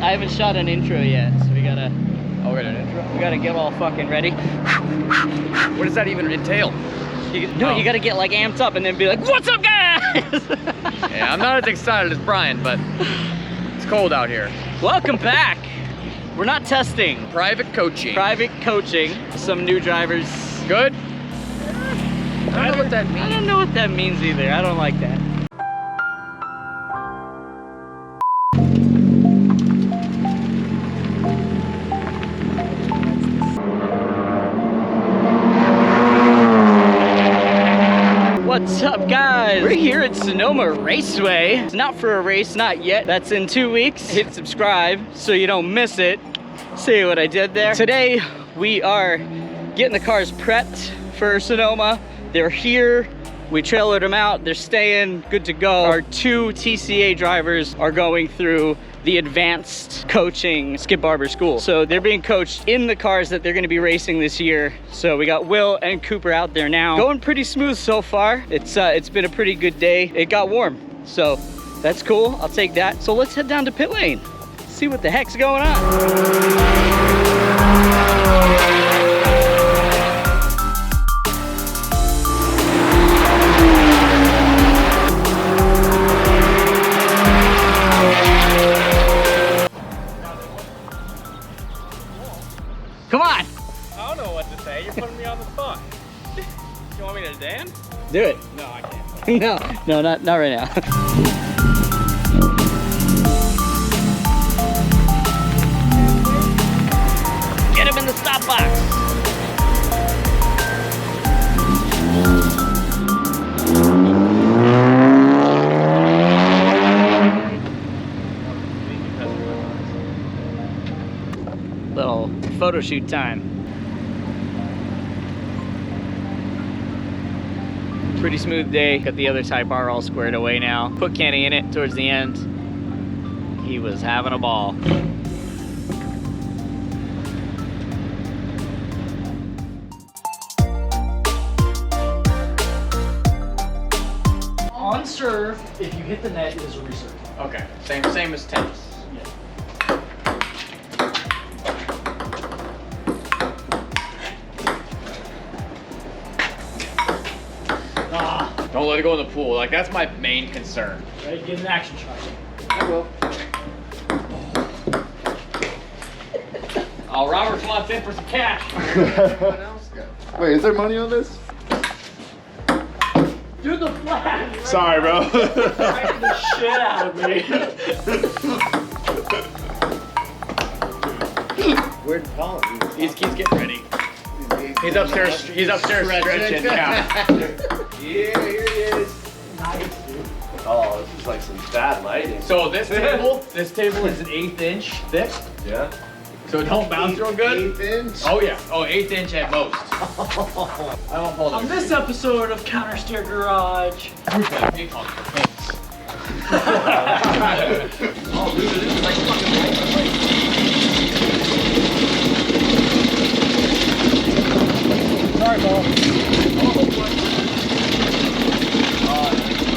I haven't shot an intro yet, so we gotta. Oh, we got an intro? We gotta get all fucking ready. What does that even entail? You gotta get like amped up and then be like, "What's up, guys?" Yeah, I'm not as excited as Brian, but it's cold out here. Welcome back. We're not testing. Private coaching. Private coaching. Some new drivers. Good? I don't know what that means. I don't know what that means either. I don't like that. What's up, guys? We're here at Sonoma Raceway. It's not for a race, not yet. That's in 2 weeks. Hit subscribe so you don't miss it. See what I did there? Today, we are getting the cars prepped for Sonoma. They're here. We trailered them out. They're staying, good to go. Our 2 TCA drivers are going through the advanced coaching Skip Barber school. So they're being coached in the cars that they're gonna be racing this year. So we got Will and Cooper out there now. Going pretty smooth so far. It's been a pretty good day. It got warm, so that's cool. I'll take that. So let's head down to pit lane. See what the heck's going on. Come on! I don't know what to say. You're putting me on the spot. You want me to dance? Do it. No, I can't. No, not right now. Get him in the stop box. Little photo shoot time. Pretty smooth day. Got the other Type R all squared away now. Put Kenny in it towards the end. He was having a ball. On serve, if you hit the net, it is a reserve. Okay, same as tennis. Don't let it go in the pool. Like, that's my main concern. Ready? Get an action shot. I will. Oh, Roberts wants in for some cash. Wait, is there money on this? Do the flag! Sorry, bro. Frightened the shit out of me. Where'd Paul? He's getting ready. He's upstairs stretching. Yeah. Yeah, here he is. Nice, dude. Oh, this is like some bad lighting. So this table is an 1/8 inch thick. Yeah. So it don't bounce real good. 1/8 inch? Oh yeah. Oh, 1/8 inch at most. I won't pull On this episode of Counter Steer Garage. Group like ping pong for pinks. Oh, dude, this is like fucking light. Sorry, Bo.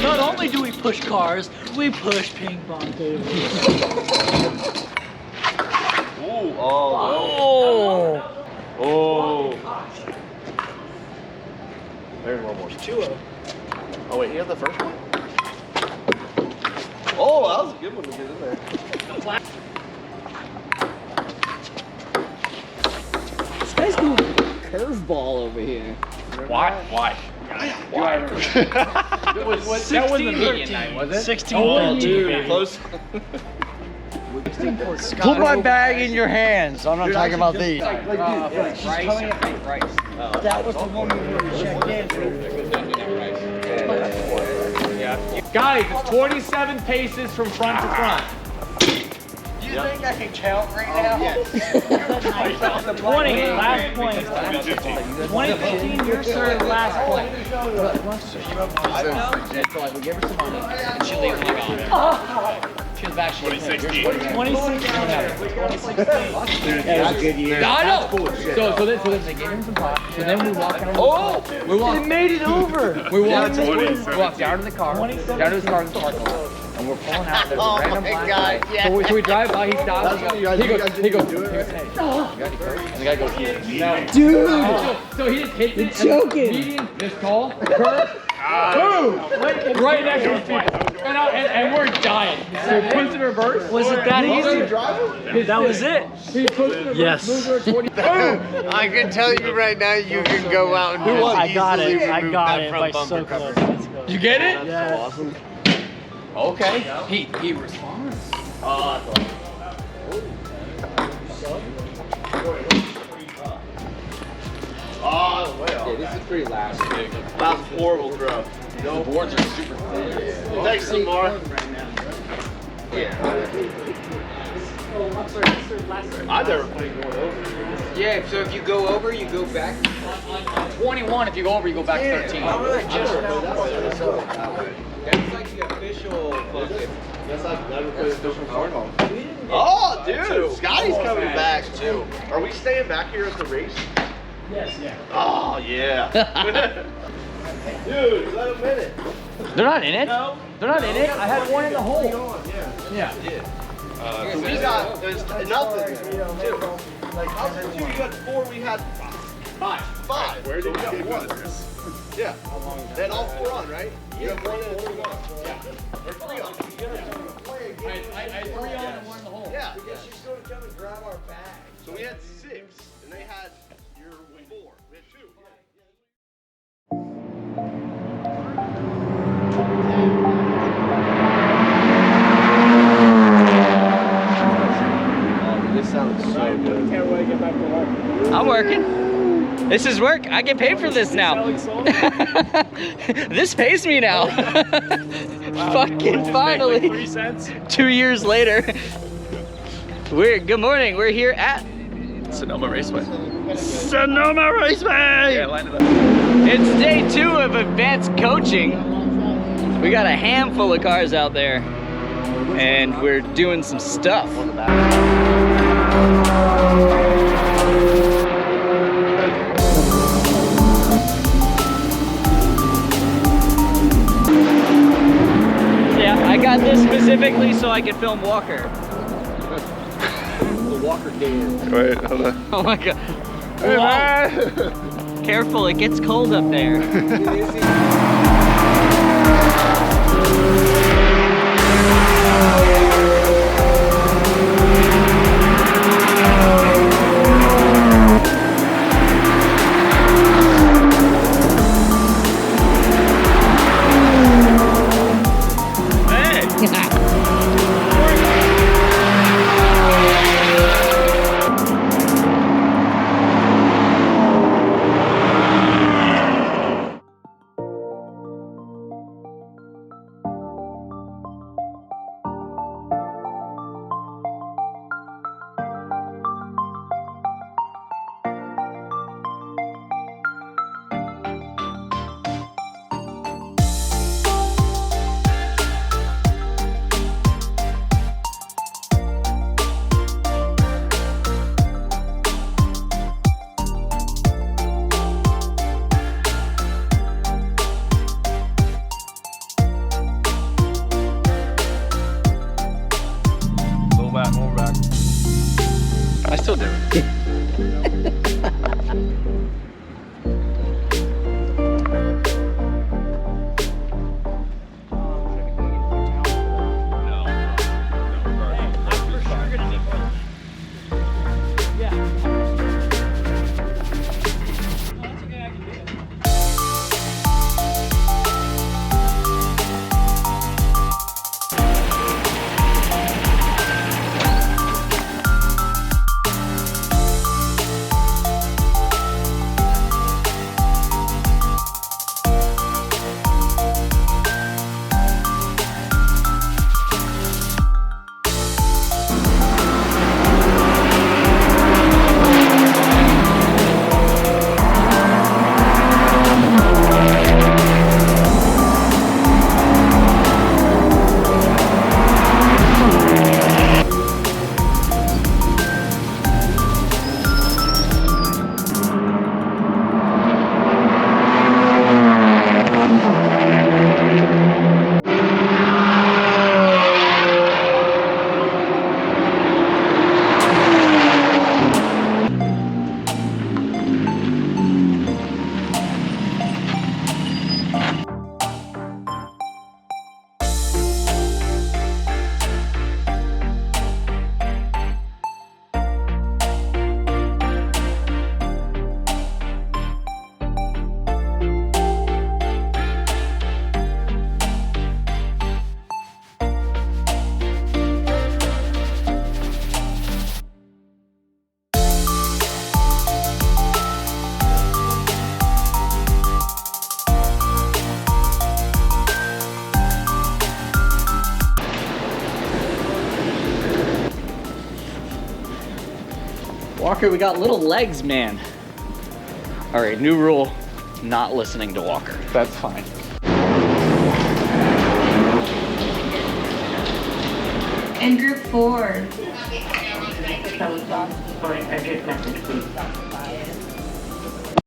Not only do we push cars, we push ping pong tables. Ooh, oh. Oh! Oh. There's one more. 2-0. Oh, wait, you have the first one? Oh, that was a good one to get in there. This guy's doing a curveball over here. Why? Why? That wasn't the median night, was it? 16 Oh, dude. Close. Put my bag in your hands. I'm not talking about these. That was the one we were checked in. Guys, it's 27 paces from front to front. Do you think I can count right now? Yes. 20, last point. 2015, your serve, last point. So like, we give her some money, and she leaves it on. She was back, 2016. 2016. That was a good year. I know. So then they gave him some pot. So then we walk around. They made it over. We walked down to the car. Down to his car in the parking lot. And we're pulling out. There's a Oh random my black God, guy. yeah. So we drive by. He stops. That's when you guys- He you goes. guys He goes. didn't do it? Hey, you got any coke? And the guy goes, no. Dude! So he just hits it. joking. Median, this call. Boom! Right next to his feet. And we're dying. So he puts in reverse. Was it that easy? That was it. He puts in reverse. Yes. Moves her 20. Boom! I can tell you right now, you can go out and just I got easily it. I remove got that it from by bumper so cover. close. Let's go. You get it? Yeah. Awesome. Okay. He responds. Oh, way off. This is pretty last. That was a horrible throw. The boards are super thin. Thanks, Seymour. I've never played going over. Yeah, so if you go over, you go back. On 21, if you go over, you go back 13. That's like the official fucking. That's like never played official cornhole. Oh, dude, Scotty's coming back too. Are we staying back here at the race? Yes, yeah. Oh yeah. Dude, let him in it. They're not in it? No. They're not in it? I had one in the hole. Yeah. So we got there's nothing there, too. Like how's it 2? You had 4. We had 5. Where did we got 1? Yeah. They had all 4 on, right? You have 1 and 2 on. Yeah. Or 3 on. I had 3 on and 1 in the hole. Yeah. She's going to come and grab our bag. So we had 6, and they had your 4. We had 2. Oh, this sounds so good. Can't wait to get back to work. I'm working. This is work. I get paid for this now. This pays me now. Fucking finally. Like 3 cents. 2 years later. Good morning. We're here at Sonoma Raceway. Sonoma Raceway. Yeah, line it up. It's day 2 of advanced coaching. We got a handful of cars out there, and we're doing some stuff. Yeah, I got this specifically so I could film Walker. The Walker Dan. Wait, hold on. Oh my god. Whoa. Careful, it gets cold up there. I still do. Walker, we got little legs, man. All right, new rule, not listening to Walker. That's fine. In group 4.